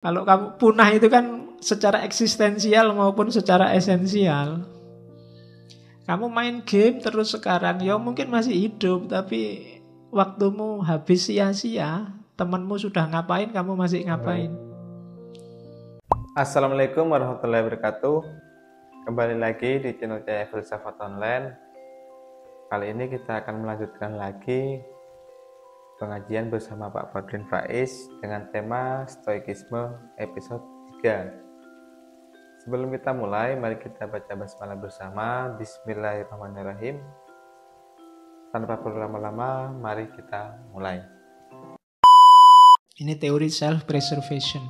Kalau kamu punah itu kan secara eksistensial maupun secara esensial. Kamu main game terus sekarang, ya mungkin masih hidup, tapi waktumu habis sia-sia. Temanmu sudah ngapain, kamu masih ngapain. Assalamualaikum warahmatullahi wabarakatuh. Kembali lagi di channel saya Filsafat Online. Kali ini kita akan melanjutkan lagi pengajian bersama Pak Fadrin Faiz dengan tema Stoikisme episode 3. Sebelum kita mulai, mari kita baca basmalah bersama. Bismillahirrahmanirrahim. Tanpa perlu lama-lama, mari kita mulai. Ini teori self-preservation.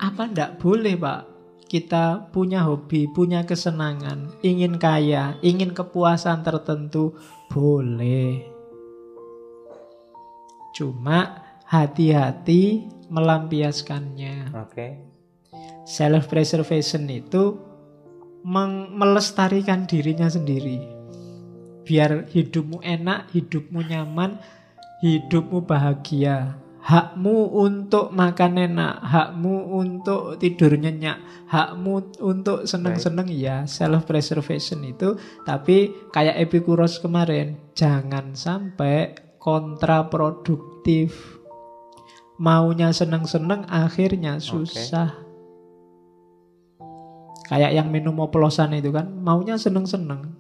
Apa ndak boleh, Pak? Kita punya hobi, punya kesenangan, ingin kaya, ingin kepuasan tertentu, boleh. Cuma hati-hati melampiaskannya. Self-preservation itu melestarikan dirinya sendiri. Biar hidupmu enak, hidupmu nyaman, hidupmu bahagia. Hakmu untuk makan enak, hakmu untuk tidur nyenyak, hakmu untuk seneng-seneng, ya self-preservation itu. Tapi kayak Epikuros kemarin, jangan sampai kontraproduktif. Maunya seneng-seneng akhirnya susah. Kayak yang minum oplosan itu kan, maunya seneng-seneng,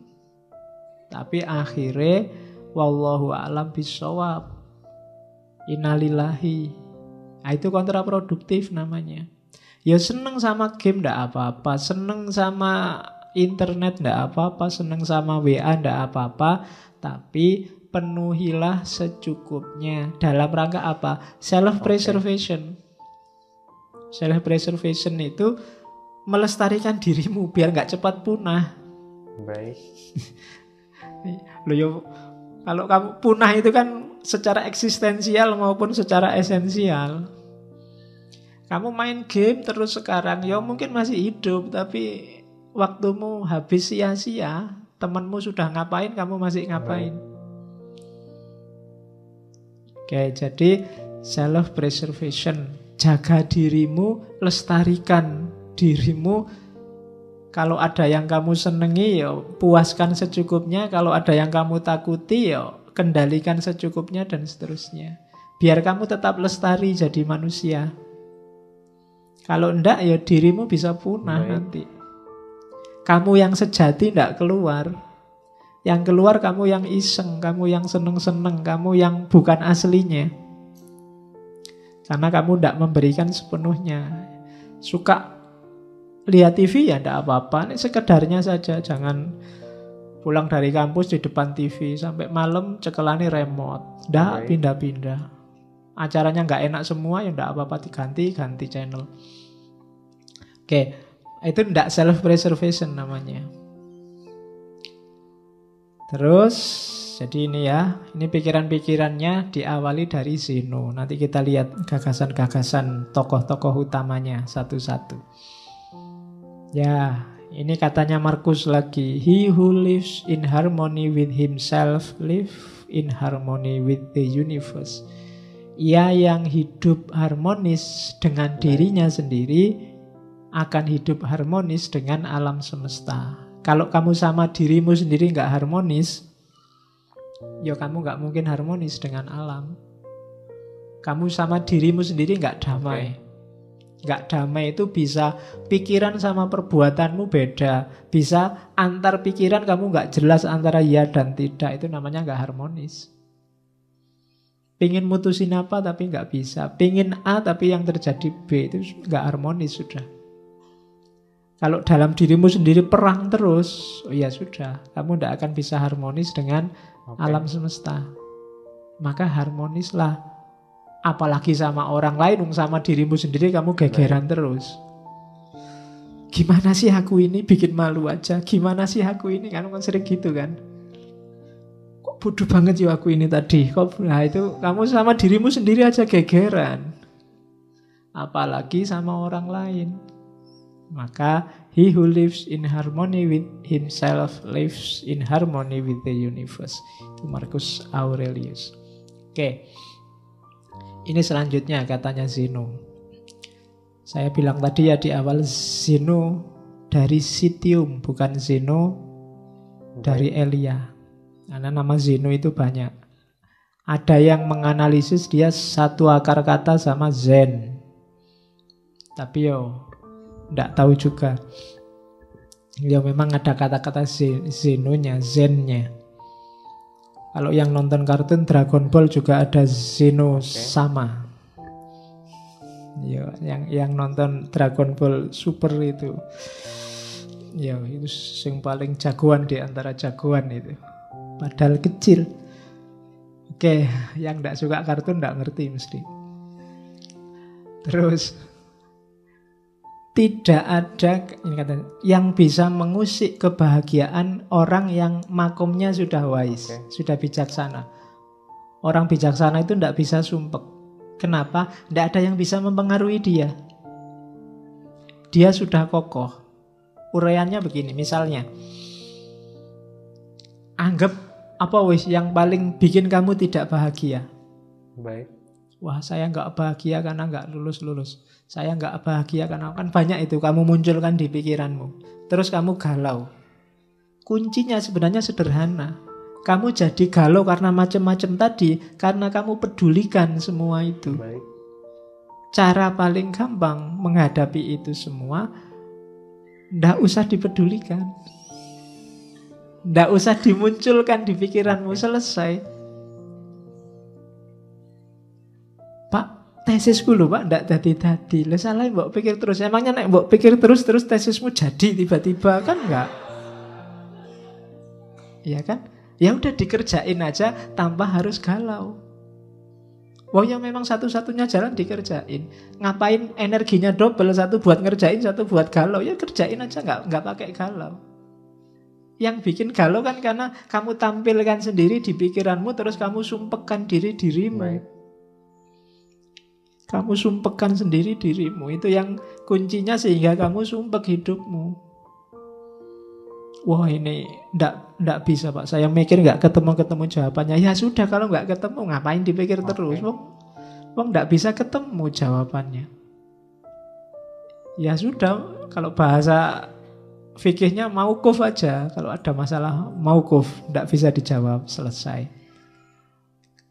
tapi akhirnya wallahu a'lam bishawab, innalillahi. Nah, itu kontraproduktif namanya. Ya seneng sama game ndak apa-apa, seneng sama internet ndak apa-apa, seneng sama WA ndak apa-apa, tapi penuhilah secukupnya. Dalam rangka apa? Self-preservation. Self-preservation itu melestarikan dirimu biar nggak cepat punah. Baik. Loh, yo, kalau kamu punah itu kan secara eksistensial maupun secara esensial. Kamu main game terus sekarang, ya mungkin masih hidup, tapi waktumu habis sia-sia. Temanmu sudah ngapain, kamu masih ngapain. Oke, jadi self-preservation. Jaga dirimu, lestarikan dirimu. Kalau ada yang kamu senengi, ya puaskan secukupnya. Kalau ada yang kamu takuti, ya kendalikan secukupnya, dan seterusnya. Biar kamu tetap lestari jadi manusia. Kalau enggak, ya dirimu bisa punah nanti. Kamu yang sejati enggak keluar. Yang keluar kamu yang iseng, kamu yang seneng-seneng, kamu yang bukan aslinya. Karena kamu enggak memberikan sepenuhnya. Suka lihat TV ya enggak apa-apa, ini sekedarnya saja. Jangan pulang dari kampus di depan TV sampai malam cekelani remote. Enggak pindah-pindah. Acaranya enggak enak semua, ya enggak apa-apa, ganti channel. Oke, itu enggak self-preservation namanya. Terus, jadi ini ya, ini pikiran-pikirannya diawali dari Zeno. Nanti kita lihat gagasan-gagasan tokoh-tokoh utamanya satu-satu. Ya, ini katanya Marcus lagi. He who lives in harmony with himself live in harmony with the universe. Ia yang hidup harmonis dengan dirinya sendiri akan hidup harmonis dengan alam semesta. Kalau kamu sama dirimu sendiri nggak harmonis, ya kamu nggak mungkin harmonis dengan alam. Kamu sama dirimu sendiri nggak damai. Nggak damai itu bisa pikiran sama perbuatanmu beda. Bisa antar pikiran kamu nggak jelas antara ya dan tidak. Itu namanya nggak harmonis. Pingin mutusin apa tapi nggak bisa. Pingin A tapi yang terjadi B, itu nggak harmonis sudah. Kalau dalam dirimu sendiri perang terus, oh ya sudah, kamu tidak akan bisa harmonis dengan alam semesta. Maka harmonislah. Apalagi sama orang lain, sama dirimu sendiri kamu gegeran terus. Gimana sih aku ini, bikin malu aja. Gimana sih aku ini, kan sering gitu kan. Kok bodoh banget ya aku ini tadi. Nah itu kamu sama dirimu sendiri aja gegeran. Apalagi sama orang lain. Maka he who lives in harmony with himself lives in harmony with the universe. Itu Marcus Aurelius. Oke. Ini selanjutnya katanya Zeno. Saya bilang tadi ya di awal, Zeno dari Citium, bukan Zeno dari Elia. Karena nama Zeno itu banyak. Ada yang menganalisis dia satu akar kata sama Zen. Tapi nggak tahu juga. Ya memang ada kata-kata Zenonya, Zennya. Kalau yang nonton kartun Dragon Ball juga ada Zeno sama. Ya, yang nonton Dragon Ball Super itu, ya itu yang paling jagoan di antara jagoan itu. Padahal kecil. Oke, yang tidak suka kartun tidak ngerti mesti. Terus tidak ada ini katanya, yang bisa mengusik kebahagiaan orang yang makomnya sudah wise, sudah bijaksana. Orang bijaksana itu tidak bisa sumpek. Kenapa? Tidak ada yang bisa mempengaruhi dia. Dia sudah kokoh. Uraiannya begini, misalnya, anggap apa yang paling bikin kamu tidak bahagia? Baik. Wah, saya nggak bahagia karena nggak lulus-lulus. Saya nggak bahagia karena kan banyak itu kamu munculkan di pikiranmu. Terus kamu galau. Kuncinya sebenarnya sederhana. Kamu jadi galau karena macam-macam tadi, karena kamu pedulikan semua itu. Baik. Cara paling gampang menghadapi itu semua, ndak usah dipedulikan. Ndak usah dimunculkan di pikiranmu, selesai. Pak, tesisku lho Pak, ndak dadi-dadi. Lah salah mbok pikir terus. Emangnya nek mbok pikir terus tesismu jadi tiba-tiba, kan enggak? Iya kan? Ya udah dikerjain aja tanpa harus galau. Wah ya memang satu-satunya jalan dikerjain. Ngapain energinya double, satu buat ngerjain, satu buat galau? Ya kerjain aja, nggak pakai galau. Yang bikin galau kan karena kamu tampilkan sendiri di pikiranmu, terus kamu sumpekkan dirimu. Baik. Kamu sumpekkan sendiri dirimu. Itu yang kuncinya sehingga kamu sumpek hidupmu. Wah ini ndak bisa Pak, saya mikir nggak ketemu jawabannya. Ya sudah, kalau nggak ketemu ngapain dipikir terus? Wong ndak bisa ketemu jawabannya. Ya sudah, kalau bahasa fikihnya mauquf aja. Kalau ada masalah mauquf, ndak bisa dijawab, selesai.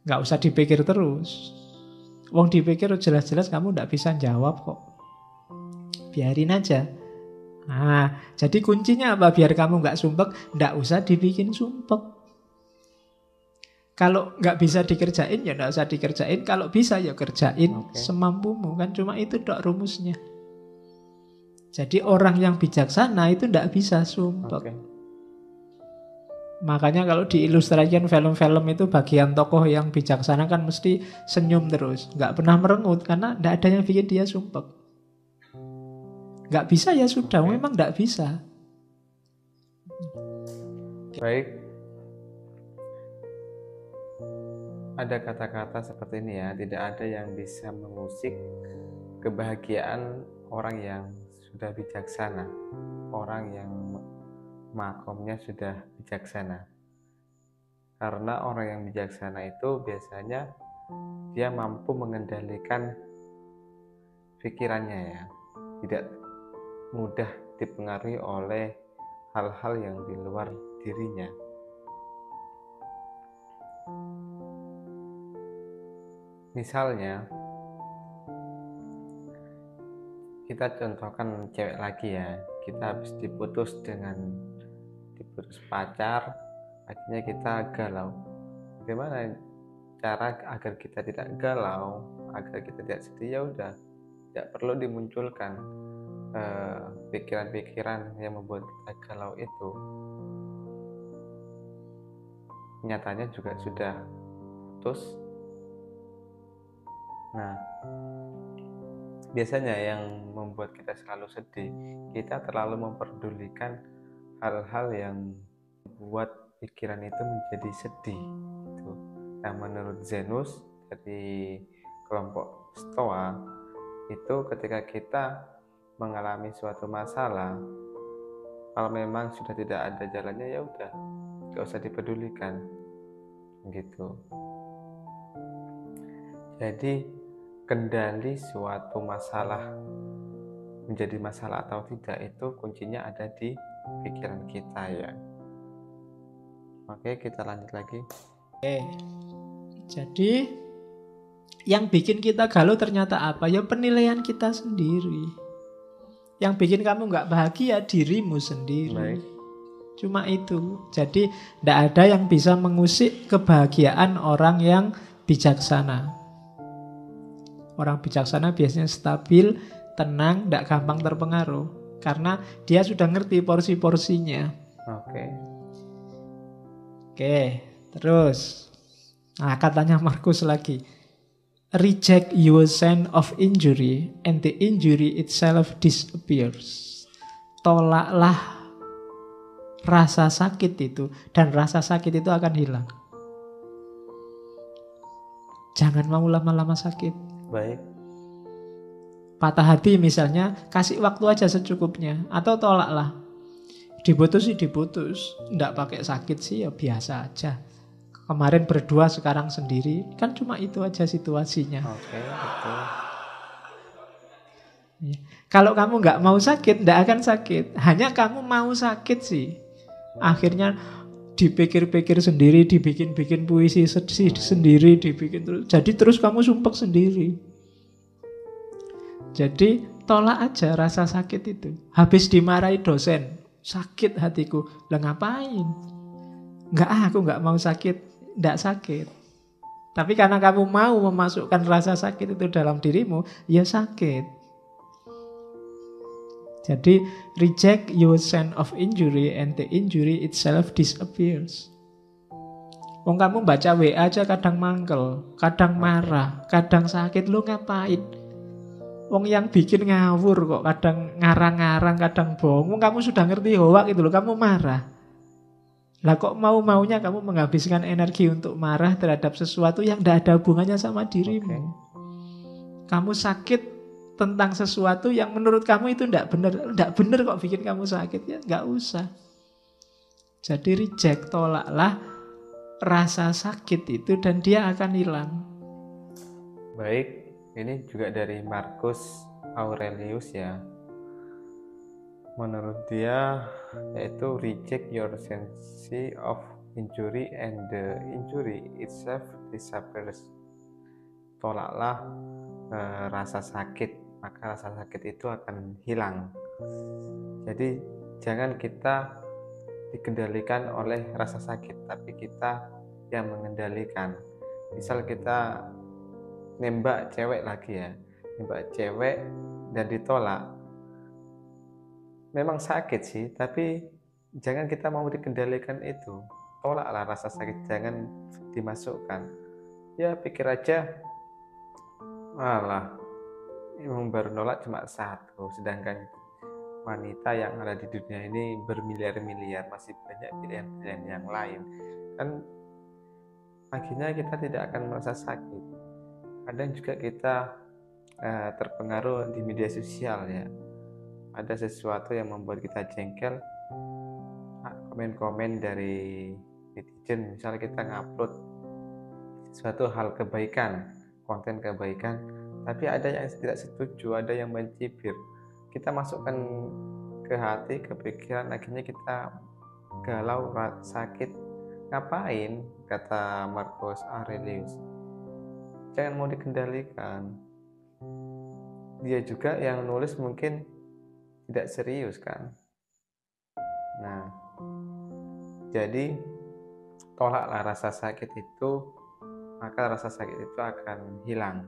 Nggak usah dipikir terus. Wong dipikir jelas-jelas kamu ndak bisa jawab kok. Biarin aja. Nah, jadi kuncinya apa? Biar kamu nggak sumpek, nggak usah dibikin sumpek. Kalau nggak bisa dikerjain, ya nggak usah dikerjain. Kalau bisa, ya kerjain semampumu. Kan cuma itu dok rumusnya. Jadi orang yang bijaksana itu nggak bisa sumpek. Makanya kalau diilustrasikan film-film itu, bagian tokoh yang bijaksana kan mesti senyum terus, nggak pernah merengut, karena nggak ada yang bikin dia sumpek. Nggak bisa ya sudah, memang nggak bisa. Baik. Ada kata-kata seperti ini ya, tidak ada yang bisa mengusik kebahagiaan orang yang sudah bijaksana, orang yang makomnya sudah bijaksana. Karena orang yang bijaksana itu biasanya dia mampu mengendalikan pikirannya ya, tidak mudah dipengaruhi oleh hal-hal yang di luar dirinya. Misalnya, kita contohkan cewek lagi ya, kita habis diputus pacar, akhirnya kita galau. Bagaimana cara agar kita tidak galau, agar kita tidak sedih? Ya udah, tidak perlu dimunculkan pikiran-pikiran yang membuat kita galau itu. Nyatanya juga sudah putus. Nah, biasanya yang membuat kita selalu sedih, kita terlalu memperdulikan hal-hal yang membuat pikiran itu menjadi sedih. Nah, menurut Zenus dari kelompok Stoa, itu ketika kita mengalami suatu masalah, kalau memang sudah tidak ada jalannya, ya udah, gak usah dipedulikan, gitu. Jadi kendali suatu masalah menjadi masalah atau tidak itu kuncinya ada di pikiran kita ya. Oke, kita lanjut lagi. Jadi yang bikin kita galau ternyata apa? Ya penilaian kita sendiri. Yang bikin kamu nggak bahagia dirimu sendiri. Baik. Cuma itu. Jadi tidak ada yang bisa mengusik kebahagiaan orang yang bijaksana. Orang bijaksana biasanya stabil, tenang, tidak gampang terpengaruh. Karena dia sudah ngerti porsi-porsinya. Oke, terus. Nah, katanya Markus lagi. Reject your sense of injury and the injury itself disappears. Tolaklah rasa sakit itu, dan rasa sakit itu akan hilang. Jangan mau lama-lama sakit. Baik. Patah hati misalnya, kasih waktu aja secukupnya. Atau tolaklah. Diputus sih diputus, nggak pakai sakit sih ya biasa aja. Kemarin berdua, sekarang sendiri. Kan cuma itu aja situasinya. Oke, betul. Kalau kamu nggak mau sakit, nggak akan sakit. Hanya kamu mau sakit sih. Akhirnya dipikir-pikir sendiri, dibikin-bikin puisi sendiri, dibikin terus. Jadi terus kamu sumpek sendiri. Jadi tolak aja rasa sakit itu. Habis dimarahi dosen, sakit hatiku. Lah ngapain? Aku nggak mau sakit. Nggak sakit. Tapi karena kamu mau memasukkan rasa sakit itu dalam dirimu, ya sakit. Jadi reject your sense of injury and the injury itself disappears. Wong kamu baca WA aja kadang mangkel, kadang marah, kadang sakit, lu ngapain? Wong yang bikin ngawur kok, kadang ngarang-ngarang, kadang bohong. Wong kamu sudah ngerti hoak itu loh, kamu marah. Lah kok maunya kamu menghabiskan energi untuk marah terhadap sesuatu yang tidak ada hubungannya sama dirimu. Kamu sakit tentang sesuatu yang menurut kamu itu tidak benar. Tidak benar kok bikin kamu sakit. Ya nggak usah. Jadi reject, tolaklah rasa sakit itu dan dia akan hilang. Baik, ini juga dari Marcus Aurelius ya. Menurut dia yaitu reject your sense of injury and the injury itself disappears. Tolaklah rasa sakit, maka rasa sakit itu akan hilang. Jadi jangan kita dikendalikan oleh rasa sakit, tapi kita yang mengendalikan. Misal kita nembak cewek lagi ya, nembak cewek dan ditolak, memang sakit sih, tapi jangan kita mau dikendalikan itu. Tolaklah rasa sakit, jangan dimasukkan. Ya pikir aja, alah, emang baru nolak cuma satu, sedangkan wanita yang ada di dunia ini bermiliar-miliar, masih banyak pilihan-pilihan yang lain. Kan akhirnya kita tidak akan merasa sakit. Kadang juga kita terpengaruh di media sosial ya. Ada sesuatu yang membuat kita jengkel, komen-komen dari netizen, misalnya kita ngupload suatu hal kebaikan, konten kebaikan, tapi ada yang tidak setuju, ada yang mencibir. Kita masukkan ke hati, ke pikiran, akhirnya kita galau, sakit. Ngapain? Kata Marcus Aurelius. Jangan mau dikendalikan. Dia juga yang nulis mungkin tidak serius kan. Nah, jadi tolaklah rasa sakit itu, maka rasa sakit itu akan hilang.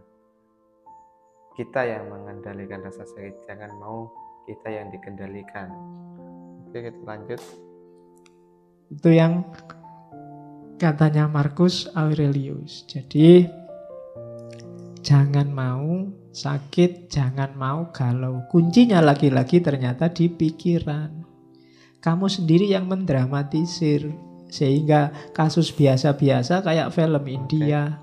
Kita yang mengendalikan rasa sakit, jangan mau kita yang dikendalikan. Oke, kita lanjut. Itu yang katanya Marcus Aurelius. Jadi jangan mau sakit, jangan mau galau. Kuncinya lagi-lagi ternyata di pikiran. Kamu sendiri yang mendramatisir, sehingga kasus biasa-biasa kayak film India.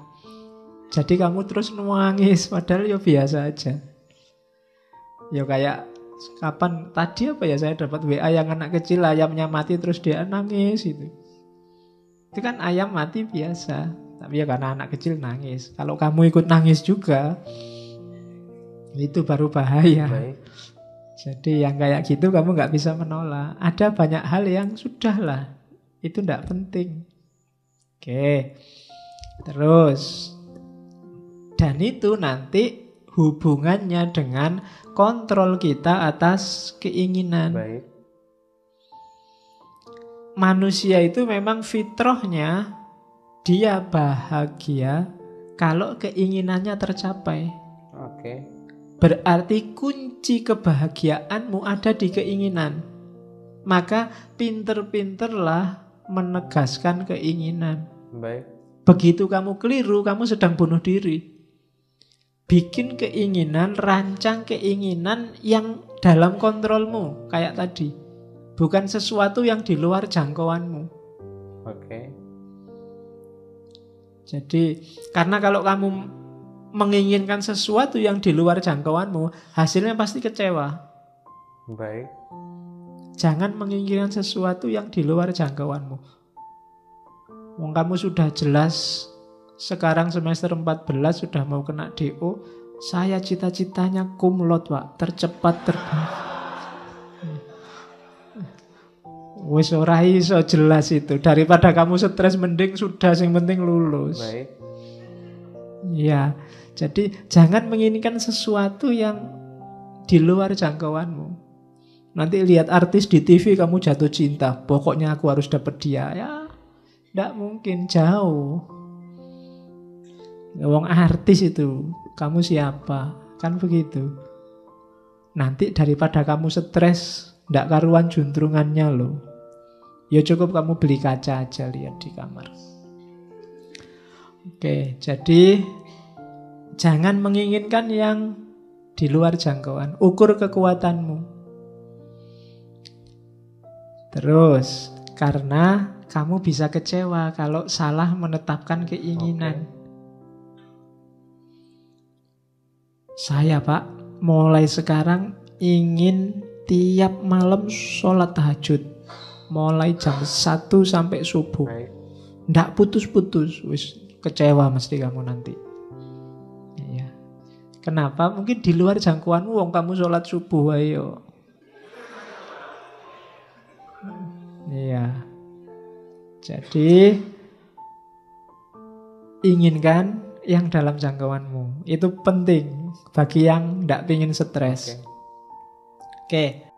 Jadi kamu terus nangis, padahal ya biasa aja. Ya kayak kapan tadi apa ya, saya dapat WA yang anak kecil ayamnya mati terus dia nangis itu. Itu kan ayam mati biasa, tapi ya karena anak kecil nangis. Kalau kamu ikut nangis juga, itu baru bahaya. Baik. Jadi yang kayak gitu kamu nggak bisa menolak. Ada banyak hal yang sudahlah, itu nggak penting. Oke, terus. Dan itu nanti hubungannya dengan kontrol kita atas keinginan. Baik. Manusia itu memang fitrahnya dia bahagia kalau keinginannya tercapai. Oke. Berarti kunci kebahagiaanmu ada di keinginan. Maka pinter-pinterlah menegaskan keinginan. Baik. Begitu kamu keliru, kamu sedang bunuh diri. Bikin keinginan, rancang keinginan yang dalam kontrolmu, kayak tadi. Bukan sesuatu yang di luar jangkauanmu. Oke. Jadi, karena kalau kamu menginginkan sesuatu yang di luar jangkauanmu, hasilnya pasti kecewa. Baik. Jangan menginginkan sesuatu yang di luar jangkauanmu. Wong kamu sudah jelas sekarang semester 14 sudah mau kena DO. Saya cita-citanya cum laude, Pak, tercepat terbang. Wis ora iso jelas itu. Daripada kamu stres mending sudah yang penting lulus. Baik. Ya, jadi jangan menginginkan sesuatu yang di luar jangkauanmu. Nanti lihat artis di TV kamu jatuh cinta. Pokoknya aku harus dapat dia. Ya, tidak mungkin, jauh. Wong artis itu, kamu siapa? Kan begitu. Nanti daripada kamu stres, tidak karuan juntrungannya loh. Ya cukup kamu beli kaca aja, lihat di kamar. Oke, jadi jangan menginginkan yang di luar jangkauan. Ukur kekuatanmu. Terus, karena kamu bisa kecewa kalau salah menetapkan keinginan. Saya, Pak, mulai sekarang ingin tiap malam sholat tahajud. Mulai jam 1 sampai subuh. Baik. Nggak putus-putus. Wis kecewa mesti kamu nanti. Iya. Kenapa? Mungkin di luar jangkauanmu, wong kamu sholat subuh, ayo. Iya. Jadi inginkan yang dalam jangkauanmu. Itu penting bagi yang tidak ingin stres. Oke.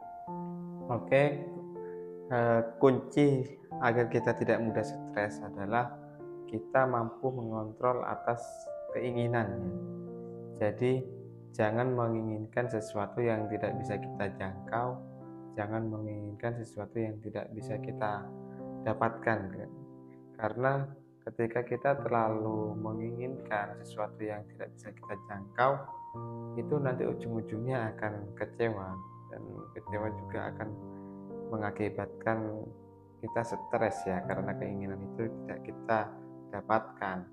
Kunci agar kita tidak mudah stres adalah kita mampu mengontrol atas keinginannya. Jadi jangan menginginkan sesuatu yang tidak bisa kita jangkau, jangan menginginkan sesuatu yang tidak bisa kita dapatkan. Karena ketika kita terlalu menginginkan sesuatu yang tidak bisa kita jangkau, itu nanti ujung-ujungnya akan kecewa, dan kecewa juga akan mengakibatkan kita stres ya, karena keinginan itu tidak kita dapatkan.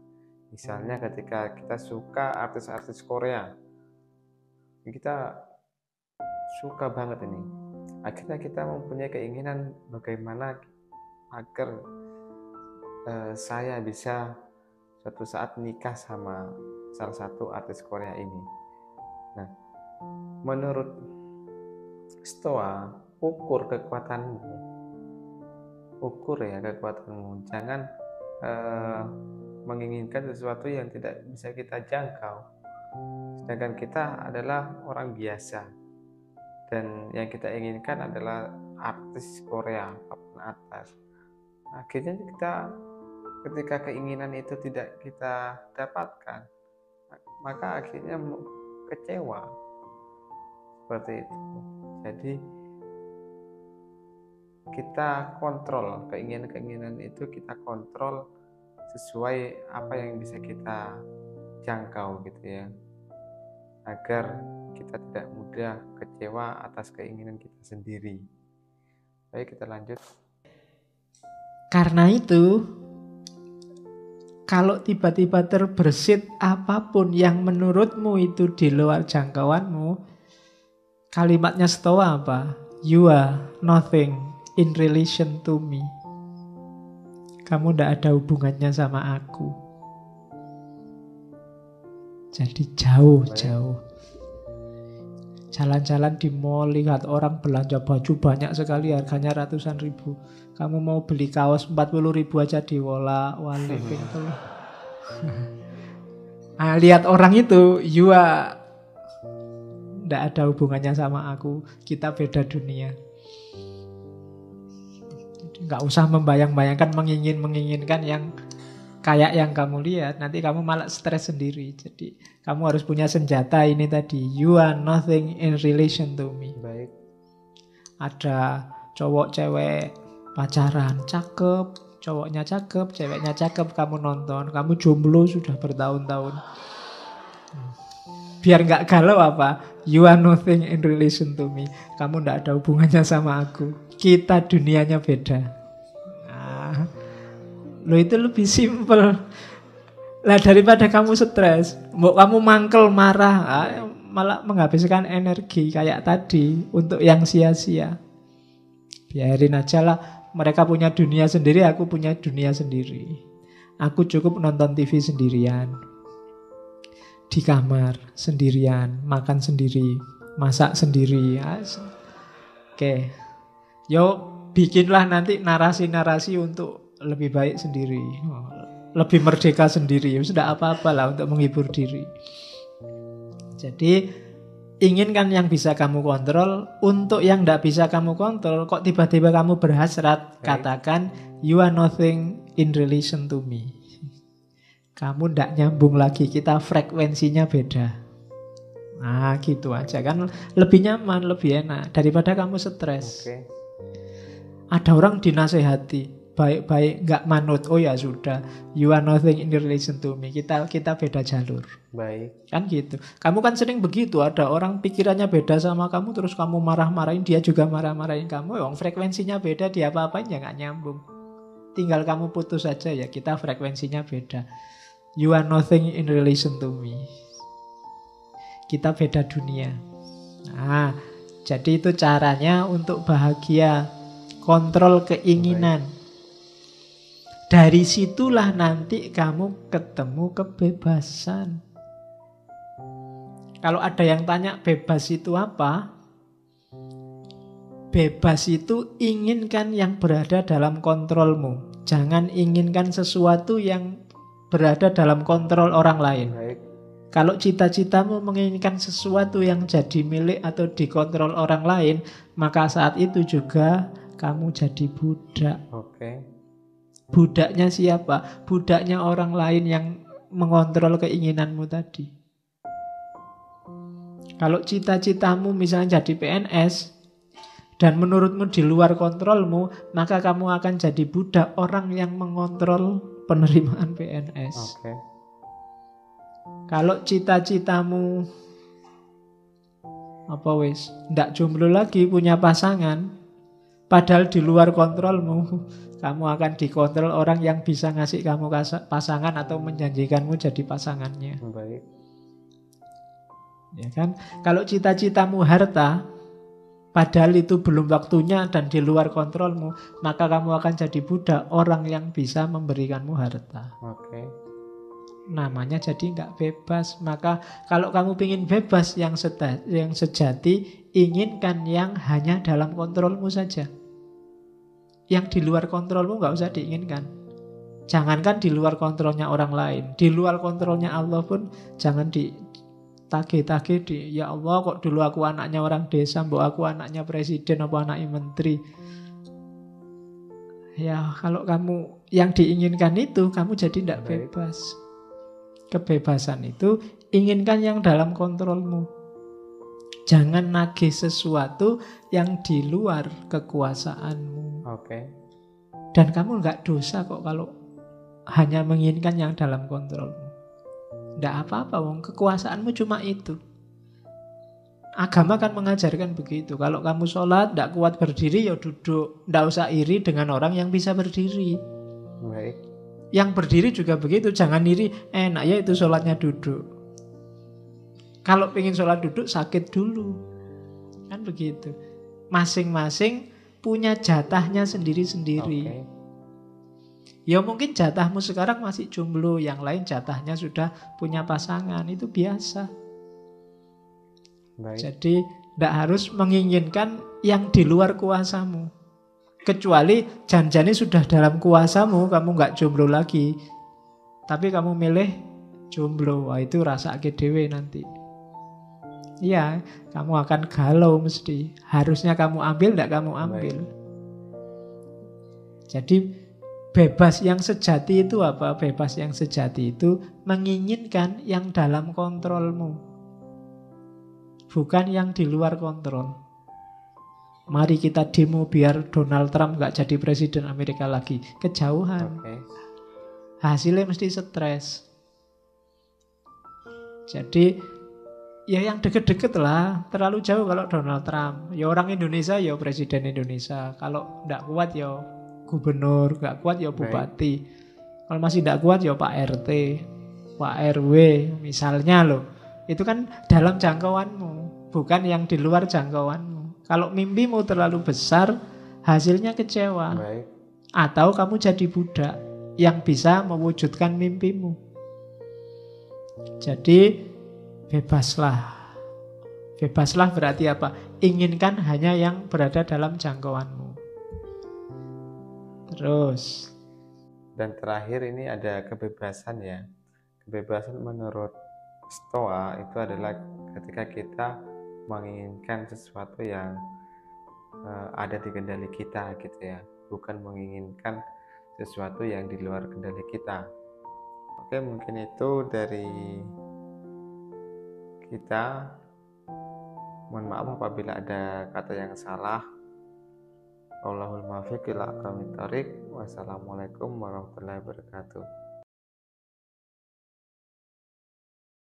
Misalnya ketika kita suka artis-artis Korea, kita suka banget ini, akhirnya kita mempunyai keinginan bagaimana agar saya bisa suatu saat nikah sama salah satu artis Korea ini. Nah, menurut Stoa, ukur kekuatanmu, jangan menginginkan sesuatu yang tidak bisa kita jangkau, sedangkan kita adalah orang biasa dan yang kita inginkan adalah artis Korea papan atas. Akhirnya kita, ketika keinginan itu tidak kita dapatkan, maka akhirnya kecewa seperti itu. Jadi kita kontrol keinginan-keinginan itu, kita kontrol sesuai apa yang bisa kita jangkau gitu ya, agar kita tidak mudah kecewa atas keinginan kita sendiri. Baik, kita lanjut. Karena itu, kalau tiba-tiba terbersit apapun yang menurutmu itu di luar jangkauanmu, kalimatnya Stoa apa? You are nothing in relation to me. Kamu tidak ada hubungannya sama aku. Jadi jauh. Jalan-jalan di mall, lihat orang belanja baju banyak sekali, harganya ratusan ribu. Kamu mau beli kaos 40 ribu aja diwolak-walik gitu. Nah, lihat orang itu, nggak ada hubungannya sama aku. Kita beda dunia. Nggak usah membayang-bayangkan, menginginkan yang kayak yang kamu lihat. Nanti kamu malah stres sendiri. Jadi kamu harus punya senjata ini tadi. You are nothing in relation to me. Baik. Ada cowok cewek pacaran, cakep, cowoknya cakep, ceweknya cakep, kamu nonton, kamu jomblo sudah bertahun-tahun. Biar nggak galau apa? You are nothing in relation to me. Kamu nggak ada hubungannya sama aku. Kita dunianya beda. Nah, lo itu lebih simple. Lah daripada kamu stres, kamu mangkel marah, malah menghabiskan energi kayak tadi untuk yang sia-sia. Biarin aja lah. Mereka punya dunia sendiri, aku punya dunia sendiri. Aku cukup nonton TV sendirian, di kamar sendirian, makan sendiri, masak sendiri. Oke. Yuk bikinlah nanti narasi-narasi untuk lebih baik sendiri, lebih merdeka sendiri. Sudah apa-apa lah untuk menghibur diri. Jadi inginkan yang bisa kamu kontrol. Untuk yang tidak bisa kamu kontrol, kok tiba-tiba kamu berhasrat, katakan you are nothing in relation to me. Kamu tidak nyambung lagi, kita frekuensinya beda. Nah gitu aja kan, lebih nyaman, lebih enak daripada kamu stres. Ada orang dinasehati baik-baik nggak manut, oh ya sudah, you are nothing in relation to me, kita beda jalur. Baik. Kan gitu. Kamu kan sering begitu, ada orang pikirannya beda sama kamu, terus kamu marah-marahin, dia juga marah-marahin kamu. Frekuensinya beda, dia apa-apain ya nggak nyambung. Tinggal kamu putus saja, ya kita frekuensinya beda. You are nothing in relation to me. Kita beda dunia. Nah, jadi itu caranya untuk bahagia. Kontrol keinginan. Dari situlah nanti kamu ketemu kebebasan. Kalau ada yang tanya bebas itu apa? Bebas itu inginkan yang berada dalam kontrolmu. Jangan inginkan sesuatu yang berada dalam kontrol orang lain. Baik. Kalau cita-citamu menginginkan sesuatu yang jadi milik atau dikontrol orang lain, maka saat itu juga kamu jadi budak. Oke. Budaknya siapa? Budaknya orang lain yang mengontrol keinginanmu tadi. Kalau cita-citamu misalnya jadi PNS dan menurutmu di luar kontrolmu, maka kamu akan jadi budak orang yang mengontrol penerimaan PNS. Oke. Kalau cita-citamu ndak jomblo lagi, punya pasangan, padahal di luar kontrolmu, kamu akan dikontrol orang yang bisa ngasih kamu pasangan atau menjanjikanmu jadi pasangannya. Baik. Ya kan? Kalau cita-citamu harta, padahal itu belum waktunya dan di luar kontrolmu, maka kamu akan jadi budak orang yang bisa memberikanmu harta. Oke. Namanya jadi nggak bebas. Maka kalau kamu ingin bebas yang sejati, inginkan yang hanya dalam kontrolmu saja. Yang di luar kontrolmu nggak usah diinginkan. Jangankan di luar kontrolnya orang lain, di luar kontrolnya Allah pun jangan ditagih-tagih ya Allah kok dulu aku anaknya orang desa, mbok aku anaknya presiden apa anaknya menteri. Ya kalau kamu yang diinginkan itu, kamu jadi tidak bebas. Kebebasan itu inginkan yang dalam kontrolmu. Jangan nagih sesuatu yang di luar kekuasaanmu. Oke. Dan kamu nggak dosa kok kalau hanya menginginkan yang dalam kontrolmu. Nggak apa-apa, wong kekuasaanmu cuma itu. Agama kan mengajarkan begitu. Kalau kamu sholat nggak kuat berdiri, ya duduk. Nggak usah iri dengan orang yang bisa berdiri. Baik. Yang berdiri juga begitu. Jangan iri, enak ya itu sholatnya duduk. Kalau pengen sholat duduk, sakit dulu. Kan begitu. Masing-masing punya jatahnya sendiri-sendiri. Oke. Ya mungkin jatahmu sekarang masih jomblo, yang lain jatahnya sudah punya pasangan. Itu biasa. Baik. Jadi Tidak harus menginginkan yang di luar kuasamu. Kecuali janjane sudah dalam kuasamu, kamu nggak jomblo lagi. Tapi kamu milih jomblo, wah itu rasake dhewe nanti. Iya, kamu akan galau mesti. Harusnya kamu ambil, tidak kamu ambil. Jadi bebas yang sejati itu apa? Bebas yang sejati itu menginginkan yang dalam kontrolmu, bukan yang di luar kontrol. Mari kita demo biar Donald Trump gak jadi presiden Amerika lagi. Kejauhan. Hasilnya mesti stres. Jadi ya yang deket-deket lah. Terlalu jauh kalau Donald Trump. Ya orang Indonesia ya presiden Indonesia. Kalau gak kuat ya gubernur, gak kuat ya bupati. Kalau masih gak kuat ya Pak RT, Pak RW misalnya loh. Itu kan dalam jangkauanmu, bukan yang di luar jangkauanmu. Kalau mimpimu terlalu besar, hasilnya kecewa. Atau kamu jadi budak yang bisa mewujudkan mimpimu. Jadi bebaslah. Bebaslah berarti apa? Inginkan hanya yang berada dalam jangkauanmu. Terus. Dan terakhir ini ada kebebasan ya. Kebebasan menurut Stoa itu adalah ketika kita menginginkan sesuatu yang ada di kendali kita gitu ya, bukan menginginkan sesuatu yang di luar kendali kita. Oke, mungkin itu dari kita. Mohon maaf apabila ada kata yang salah. Wallahul muwaffiq ila aqwamit thoriq. Wassalamualaikum warahmatullahi wabarakatuh.